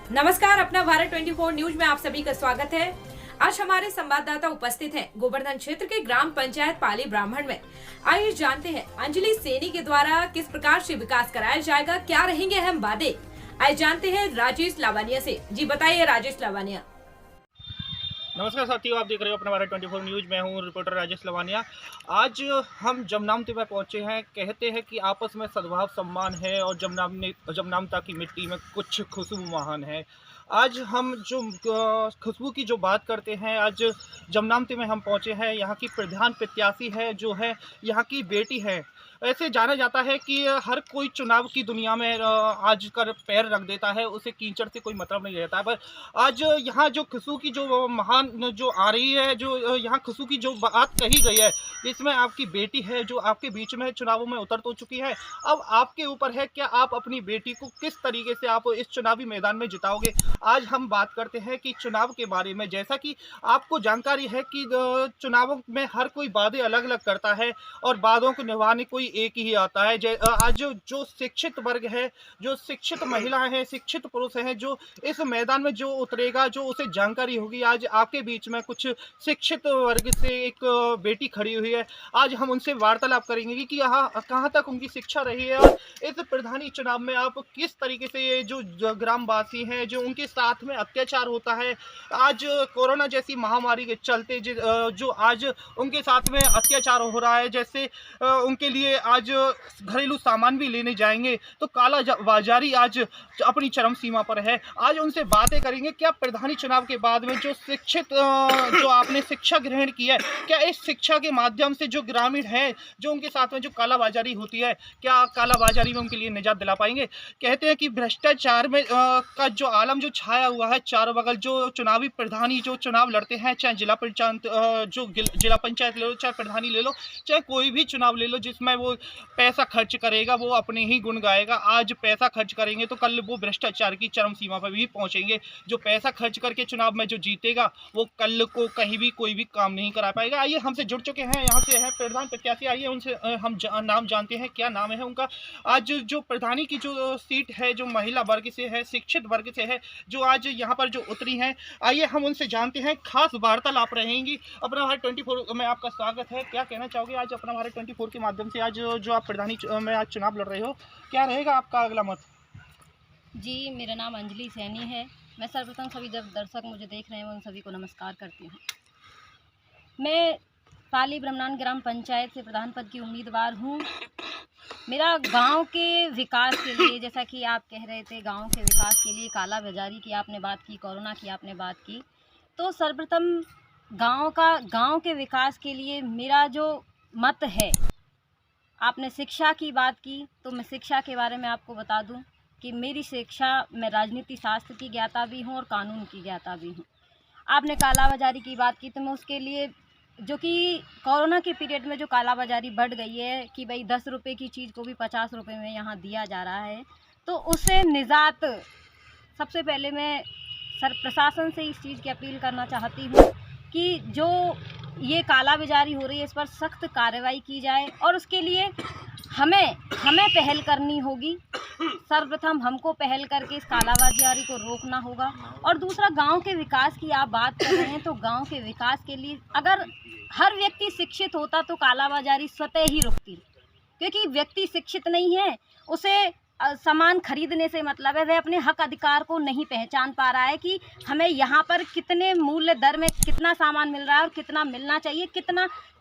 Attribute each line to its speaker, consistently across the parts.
Speaker 1: नमस्कार, अपना भारत 24 न्यूज में आप सभी का स्वागत है। आज हमारे संवाददाता उपस्थित हैं गोवर्धन क्षेत्र के ग्राम पंचायत पाली ब्राह्मण में। आइए जानते हैं अंजलि सैनी के द्वारा किस प्रकार से विकास कराया जाएगा, क्या रहेंगे अहम वादे। आइए जानते हैं राजेश लावानिया से। जी बताइए राजेश लावानिया।
Speaker 2: नमस्कार साथियों, आप देख रहे हो अपना भारत 24 न्यूज़। मैं हूं रिपोर्टर राजेश लवानिया। आज हम जमनामती में पहुंचे हैं। कहते हैं कि आपस में सद्भाव सम्मान है और जमनामता की मिट्टी में कुछ खुशबू महान है। आज हम जो खुशबू की जो बात करते हैं, आज जमनामती में हम पहुंचे हैं। यहाँ की प्रधान प्रत्याशी है जो है यहाँ की बेटी है। ऐसे जाना जाता है कि हर कोई चुनाव की दुनिया में आज कर पैर रख देता है, उसे कीचड़ से कोई मतलब नहीं रहता है। पर आज यहाँ जो खुशबू की जो महान जो आ रही है, जो यहाँ खुशबू की जो बात कही गई है, इसमें आपकी बेटी है जो आपके बीच में चुनावों में उतर तो चुकी है। अब आपके ऊपर है, क्या आप अपनी बेटी को किस तरीके से आप इस चुनावी मैदान में जिताओगे। आज हम बात करते हैं कि चुनाव के बारे में। जैसा कि आपको जानकारी है कि चुनावों में हर कोई वादे अलग अलग करता है और वादों को निभाने कोई एक ही आता है। आज जो शिक्षित वर्ग है, जो शिक्षित महिलाएं हैं, शिक्षित पुरुष हैं, जो इस मैदान में जो उतरेगा, जो उसे जानकारी होगी। आज आपके बीच में कुछ शिक्षित वर्ग से एक बेटी खड़ी हुई है। आज हम उनसे वार्तालाप करेंगे कि यहाँ कहाँ तक उनकी शिक्षा रही है और इस प्रधानी चुनाव में आप किस तरीके से ये जो ग्रामवासी हैं, जो उनके साथ में अत्याचार होता है, आज कोरोना जैसी महामारी के चलते जो आज उनके साथ में अत्याचार हो रहा है। जैसे उनके लिए आज घरेलू सामान भी लेने जाएंगे तो काला बाजारी आज अपनी चरम सीमा पर है। आज उनसे बातें करेंगे, क्या प्रधानी चुनाव के बाद में जो शिक्षित जो आपने शिक्षा ग्रहण की है, क्या इस शिक्षा के माध्यम से जो ग्रामीण है, जो उनके साथ में जो काला बाजारी होती है, क्या काला बाजारी में उनके लिए निजात दिला पाएंगे। कहते हैं कि भ्रष्टाचार में का जो आलम जो छाया हुआ है चारों बगल, जो चुनावी प्रधानी जो चुनाव लड़ते हैं, चाहे जिला पंचायत ले लो, चाहे प्रधानी ले लो, चाहे कोई भी चुनाव ले लो, जिसमें वो पैसा खर्च करेगा वो अपने ही गुण गाएगा। आज पैसा खर्च करेंगे तो कल वो भ्रष्टाचार की चरम सीमा पर भी पहुंचेंगे। जो पैसा खर्च करके चुनाव में जो जीतेगा वो कल को कहीं भी कोई भी काम नहीं करा पाएगा। आइए हमसे जुड़ चुके हैं, यहाँ से है प्रधान प्रत्याशी। आइए उनसे हम नाम जानते हैं, क्या नाम है उनका। आज जो प्रधानी की जो सीट है, जो महिला वर्ग से है, शिक्षित वर्ग से है, जो आज यहाँ पर जो उतरी हैं, आइए हम उनसे जानते हैं। खास वार्तालाप रहेंगी। अपना भारत 24 में आपका स्वागत है। क्या कहना चाहोगे आज अपना भारत 24 के माध्यम से, आज जो आप प्रधानी में आज चुनाव लड़ रहे हो, क्या रहेगा आपका अगला मत।
Speaker 3: जी, मेरा नाम अंजलि सैनी है। मैं सर्वप्रथम सभी जब दर्शक मुझे देख रहे हैं उन सभी को नमस्कार करती हूँ। मैं पाली ब्रह्मनान ग्राम पंचायत से प्रधान पद की उम्मीदवार हूँ। मेरा गांव के विकास के लिए, जैसा कि आप कह रहे थे, गांव के विकास के लिए काला बाजारी की आपने बात की, कोरोना की आपने बात की, तो सर्वप्रथम गांव के विकास के लिए मेरा जो मत है, आपने शिक्षा की बात की तो मैं शिक्षा के बारे में आपको बता दूं कि मेरी शिक्षा, मैं राजनीति शास्त्र की ज्ञाता भी हूं और कानून की ज्ञाता भी हूं। आपने कालाबाजारी की बात की तो मैं उसके लिए, जो कि कोरोना के पीरियड में जो कालाबाजारी बढ़ गई है कि भाई 10 रुपये की चीज़ को भी 50 रुपये में यहाँ दिया जा रहा है, तो उससे निजात सबसे पहले मैं प्रशासन से इस चीज़ की अपील करना चाहती हूँ कि जो ये काला बाजारी हो रही है इस पर सख्त कार्रवाई की जाए और उसके लिए हमें पहल करनी होगी। सर्वप्रथम हमको पहल करके इस काला बाजारी को रोकना होगा। और दूसरा, गांव के विकास की आप बात कर रहे हैं तो गांव के विकास के लिए अगर हर व्यक्ति शिक्षित होता तो काला बाजारी स्वतः ही रुकती, क्योंकि व्यक्ति शिक्षित नहीं है, उसे सामान खरीदने से मतलब है, वह अपने हक अधिकार को नहीं पहचान पा रहा है कि हमें यहाँ पर कितने मूल्य दर में कितना सामान मिल रहा है और कितना मिलना चाहिए,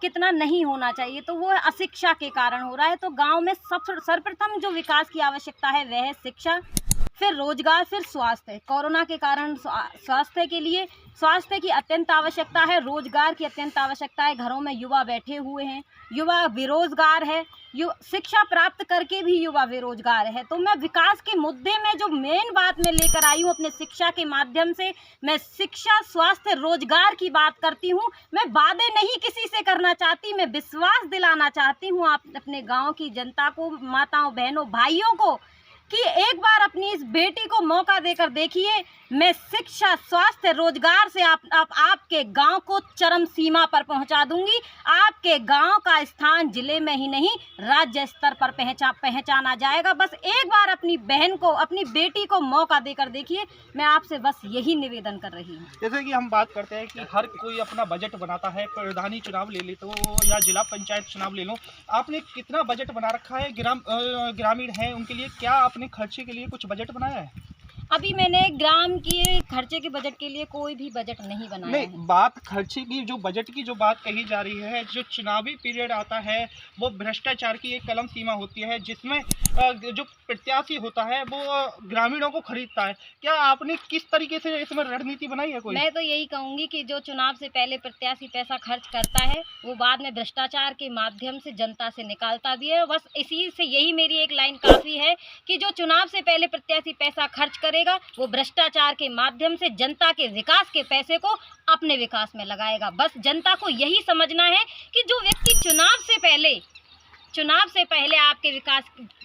Speaker 3: कितना नहीं होना चाहिए, तो वो अशिक्षा के कारण हो रहा है। तो गांव में सर्वप्रथम जो विकास की आवश्यकता है वह है शिक्षा, फिर रोजगार, फिर स्वास्थ्य। कोरोना के कारण स्वास्थ्य की अत्यंत आवश्यकता है, रोजगार की अत्यंत आवश्यकता है। घरों में युवा बैठे हुए हैं, युवा बेरोजगार है, शिक्षा प्राप्त करके भी युवा बेरोजगार है। तो मैं विकास के मुद्दे में जो मेन बात मैं लेकर आई हूँ अपने शिक्षा के माध्यम से, मैं शिक्षा, स्वास्थ्य, रोजगार की बात करती हूँ। मैं वादे नहीं किसी से करना चाहती, मैं विश्वास दिलाना चाहती हूँ आप अपने गाँव की जनता को, माताओं, बहनों, भाइयों को, कि एक बार अपनी इस बेटी को मौका देकर देखिए। मैं शिक्षा, स्वास्थ्य, रोजगार से आपके गांव को चरम सीमा पर पहुंचा दूंगी। आपके गांव का स्थान जिले में ही नहीं राज्य स्तर पर पहचाना जाएगा। बस एक बार अपनी बहन को, अपनी बेटी को मौका देकर देखिए। मैं आपसे बस यही निवेदन कर रही हूँ।
Speaker 2: जैसे कि हम बात करते हैं कि हर कोई अपना बजट बनाता है, प्रधानी चुनाव ले ले तो या जिला पंचायत चुनाव ले लो, आपने कितना बजट बना रखा है? ग्रामीण हैं उनके लिए क्या आपने खर्चे के लिए कुछ बजट बनाया है?
Speaker 3: अभी मैंने ग्राम के खर्चे के बजट के लिए कोई भी बजट नहीं बनाया है।
Speaker 2: बात खर्चे की, जो बजट की जो बात कही जा रही है, जो चुनावी पीरियड आता है वो भ्रष्टाचार की एक कलम सीमा होती है, जिसमें जो प्रत्याशी होता है वो ग्रामीणों को खरीदता है। क्या आपने किस तरीके से इसमें रणनीति बनाई है कोई?
Speaker 3: मैं तो यही कहूँगी कि जो चुनाव से पहले प्रत्याशी पैसा खर्च करता है वो बाद में भ्रष्टाचार के माध्यम से जनता से निकालता भी है। बस इसी से यही मेरी एक लाइन काफ़ी है कि जो चुनाव से पहले प्रत्याशी पैसा खर्च करेगा वो भ्रष्टाचार के माध्यम से जनता के विकास के पैसे को अपने विकास में लगाएगा। बस जनता को यही समझना है कि जो व्यक्ति चुनाव से पहले आपके विकास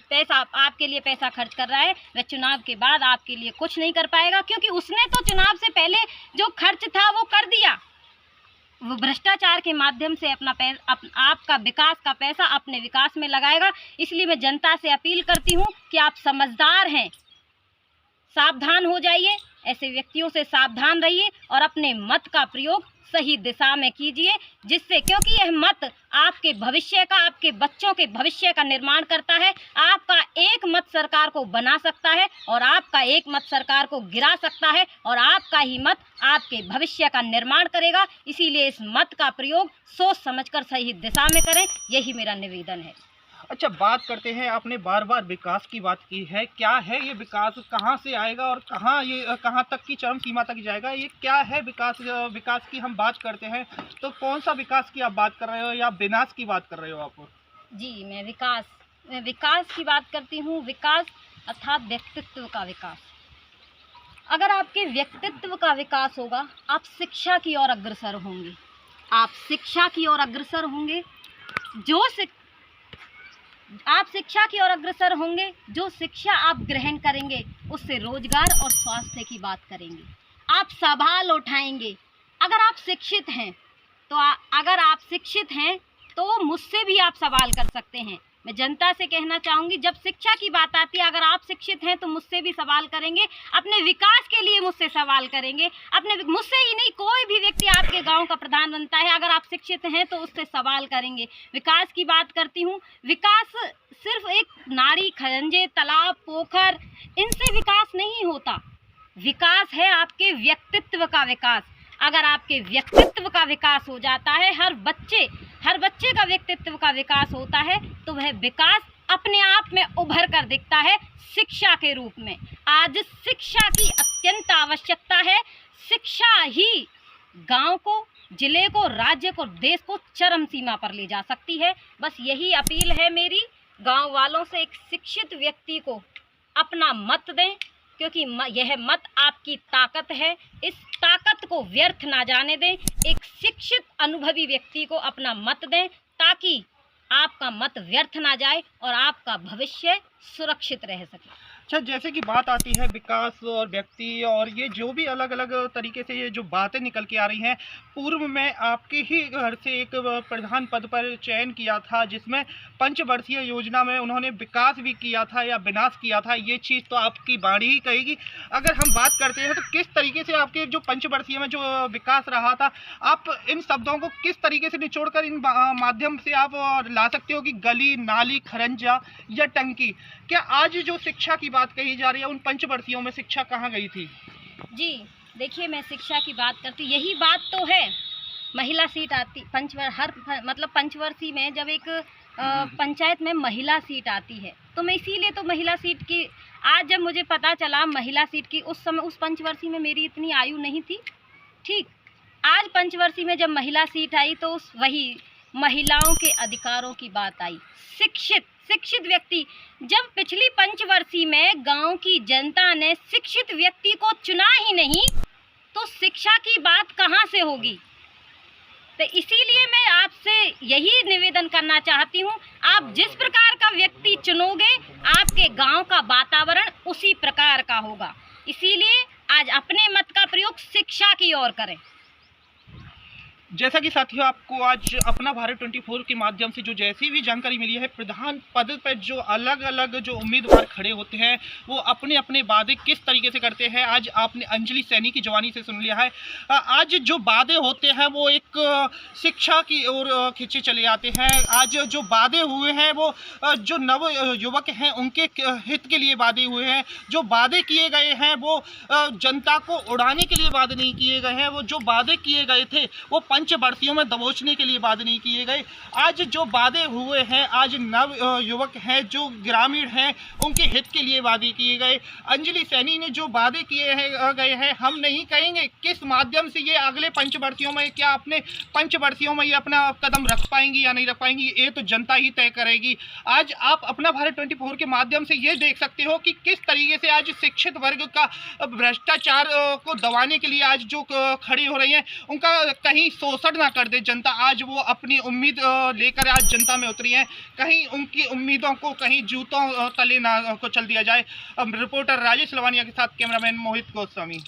Speaker 3: पैसा, आपके लिए पैसा खर्च कर रहा है, वह चुनाव के बाद आपके लिए कुछ नहीं कर पाएगा, क्योंकि उसने तो चुनाव से पहले जो खर्च था वो कर दिया। वो भ्रष्टाचार के माध्यम से आपका विकास का पैसा अपने विकास में लगाएगा। इसलिए मैं जनता से अपील करती हूँ कि आप समझदार हैं, सावधान हो जाइए, ऐसे व्यक्तियों से सावधान रहिए और अपने मत का प्रयोग सही दिशा में कीजिए, जिससे, क्योंकि यह मत आपके भविष्य का, आपके बच्चों के भविष्य का निर्माण करता है। आपका एक मत सरकार को बना सकता है और आपका एक मत सरकार को गिरा सकता है, और आपका ही मत आपके भविष्य का निर्माण करेगा। इसीलिए इस मत का प्रयोग सोच समझकर सही दिशा में करें, यही मेरा निवेदन है।
Speaker 2: अच्छा, बात करते हैं, आपने बार बार विकास की बात की है। क्या है ये विकास, कहाँ से आएगा और कहाँ तक की चरम सीमा तक जाएगा? ये क्या है विकास? विकास की हम बात करते हैं तो कौन सा विकास की आप बात कर रहे हो या विनाश की बात कर रहे हो आप?
Speaker 3: जी, मैं विकास की बात करती हूँ। विकास अर्थात व्यक्तित्व का विकास। अगर आपके व्यक्तित्व का विकास होगा, आप शिक्षा की ओर अग्रसर होंगे। आप शिक्षा की ओर अग्रसर होंगे, आप शिक्षा की ओर अग्रसर होंगे। जो शिक्षा आप ग्रहण करेंगे उससे रोजगार और स्वास्थ्य की बात करेंगे, आप सवाल उठाएंगे। अगर आप शिक्षित हैं तो मुझसे भी आप सवाल कर सकते हैं। मैं जनता से कहना चाहूँगी, जब शिक्षा की बात आती है, अगर आप शिक्षित हैं तो मुझसे भी सवाल करेंगे, अपने विकास के लिए मुझसे सवाल करेंगे। मुझसे ही नहीं, कोई भी व्यक्ति आपके गांव का प्रधान बनता है, अगर आप शिक्षित हैं तो उससे सवाल करेंगे। विकास की बात करती हूँ। विकास सिर्फ एक नाली, खंजे, तालाब, पोखर, इनसे विकास नहीं होता। विकास है आपके व्यक्तित्व का विकास। अगर आपके व्यक्तित्व का विकास हो जाता है, हर बच्चे का व्यक्तित्व का विकास होता है, तो वह विकास अपने आप में उभर कर दिखता है शिक्षा के रूप में। आज शिक्षा की अत्यंत आवश्यकता है। शिक्षा ही गांव को, जिले को, राज्य को, देश को चरम सीमा पर ले जा सकती है। बस यही अपील है मेरी गांव वालों से। एक शिक्षित व्यक्ति को अपना मत दें, क्योंकि यह मत आपकी ताकत है। इस ताकत को व्यर्थ ना जाने दें। एक शिक्षित अनुभवी व्यक्ति को अपना मत दें, ताकि आपका मत व्यर्थ ना जाए और आपका भविष्य सुरक्षित रह सके।
Speaker 2: अच्छा, जैसे कि बात आती है विकास और व्यक्ति, और ये जो भी अलग अलग तरीके से ये जो बातें निकल के आ रही हैं, पूर्व में आपके ही घर से एक प्रधान पद पर चयन किया था, जिसमें पंचवर्षीय योजना में उन्होंने विकास भी किया था या विनाश किया था, ये चीज़ तो आपकी बाणी ही कहेगी। अगर हम बात करते हैं तो किस तरीके से आपके जो पंचवर्षीय में जो विकास रहा था, आप इन शब्दों को किस तरीके से निचोड़ कर इन माध्यम से आप ला सकते हो कि गली, नाली, खरंजा या टंकी? क्या आज जो शिक्षा की बात कही जा रही है, उन पंचवर्षीयों में शिक्षा कहाँ गई थी?
Speaker 3: जी देखिए, मैं शिक्षा की बात करती, यही बात तो है। महिला सीट आती पंचवर्षीय में जब एक पंचायत में महिला सीट आती है, तो मैं इसीलिए तो महिला सीट की, आज जब मुझे पता चला महिला सीट की, उस समय उस पंचवर्षीय में मेरी इतनी आयु नहीं थी। ठीक, आज पंचवर्षीय में जब महिला सीट आई तो वही महिलाओं के अधिकारों की बात आई। शिक्षित व्यक्ति, जब पिछली पंचवर्षीय में गांव की जनता ने शिक्षित व्यक्ति को चुना ही नहीं, तो शिक्षा की बात कहाँ से होगी? तो इसीलिए मैं आपसे यही निवेदन करना चाहती हूँ, आप जिस प्रकार का व्यक्ति चुनोगे आपके गांव का वातावरण उसी प्रकार का होगा। इसीलिए आज अपने मत का प्रयोग शिक्षा की ओर करें।
Speaker 2: जैसा कि साथियों आपको आज अपना भारत 24 के माध्यम से जो जैसी भी जानकारी मिली है, प्रधान पद पर जो अलग अलग जो उम्मीदवार खड़े होते हैं वो अपने अपने वादे किस तरीके से करते हैं, आज आपने अंजलि सैनी की जवानी से सुन लिया है। आज जो वादे होते हैं वो एक शिक्षा की ओर खींचे चले जाते हैं। आज जो वादे हुए हैं वो जो नव युवक हैं उनके हित के लिए वादे हुए हैं। जो वादे किए गए हैं वो जनता को उड़ाने के लिए वादे नहीं किए गए हैं। वो जो वादे किए गए थे वो पंचवर्षीयों में दबोचने के लिए वादे नहीं किए गए। आज जो वादे हुए हैं, आज नव युवक हैं जो ग्रामीण हैं उनके हित के लिए वादे किए गए। अंजलि सैनी ने जो वादे किए गए हैं, हम नहीं कहेंगे किस माध्यम से ये अगले पंचवर्षीयों में, क्या अपने पंचवर्षीयों में ये अपना कदम रख पाएंगी या नहीं रख पाएंगी, ये तो जनता ही तय करेगी। आज आप अपना भारत 24 के माध्यम से ये देख सकते हो कि किस तरीके से आज शिक्षित वर्ग का भ्रष्टाचार को दबाने के लिए आज जो खड़ी हो रही हैं उनका कहीं शोषण ना कर दे जनता। आज वो अपनी उम्मीद लेकर आज जनता में उतरी हैं, कहीं उनकी उम्मीदों को कहीं जूतों तले ना को चल दिया जाए। रिपोर्टर राजेश लवानिया के साथ कैमरामैन मोहित गोस्वामी।